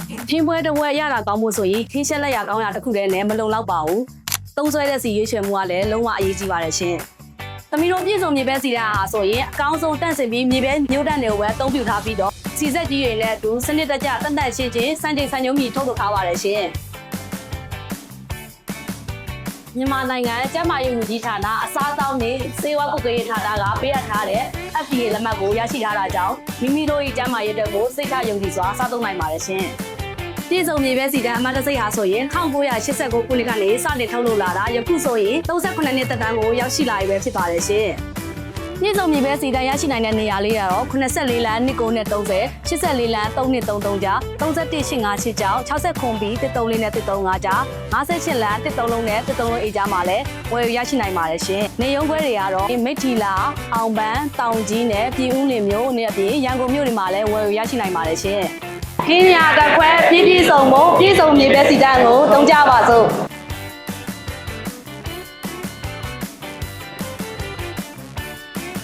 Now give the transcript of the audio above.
ထင်းပွဲတစ်ပွဲရတာကောင်းမှုဆိုရင်ခင်းချက်လက်ရကောင်းရတစ်ခုတည်းနဲ့မလုံလောက်ပါဘူးသုံးဆွဲတဲ့စီရွေးချယ်မှုကလည်းလုံးဝအရေးကြီးပါတယ်ရှင်သမီးတို့ပြည်စုံမြေပဲစီတာဟာဆိုရင်အကောင်းဆုံးတန့်စင်ပြီးမြေပဲမျိုးတန့်တွေကိုပဲအသုံးပြုထားပြီးတော့စီဆက်ကြီးတွေနဲ့အတူစနစ်တကျတန်တန့်ရှင်းချင်းစံချိန်စံညုံမီထုတ်လုပ်ထားပါတယ်ရှင်မြန်မာနိုင်ငံကျန်းမာရေးဝန်ကြီးဌာနအစားအသောက်နဲ့စေဝါကုတ်ကရေးဌာနကပေးအပ်ထားတဲ့ FDA လက်မှတ်ကိုရရှိထားတာကြောင့်မိမိတို့၏ကျန်းမာရေးတက်ကိုစိတ်ချယုံကြည်စွာစားသုံးနိုင်ပါတယ်ရှင်ပြည်စုံမြေပဲစီတန်းအမှတ်တစိတ်ဟာဆိုရင်1989ခုနှစ်ကနေစတင်ထုတ်လုပ်လာတာယခုဆိုရင်38နှစ်သက်တမ်းကိုရောက်ရှိလာပြီပဲဖြစ်ပါတယ်ရှင်ပြည်စုံမြေပဲစီတန်းရရှိနိုင်တဲ့နေရာလေးကတော့84လမ်း29နဲ့30 84လမ်း3233ကြား3185ကျောင်း60ခွန်ဘီ134နဲ့135ကြား58လမ်း130လုံးနဲ့130လုံးအေးကြားမှာလည်းဝယ်ရရှိနိုင်ပါတယ်ရှင်နေရုံးခွဲတွေကတော့မိထီလာအောင်ပန်းတောင်ကြီးနဲ့ပြည်ဦးလင်မြို့နဲ့အပြင်ရန်ကုန်မြို့တွေမှာလည်းဝယ်ရရှိနိုင်ပါတယ်ရှင်ခင်းရတက်ခွဲပြည်စုံမို့ပြည်စုံမြေပဲစီတန်းကိုတုံးကြပါစို့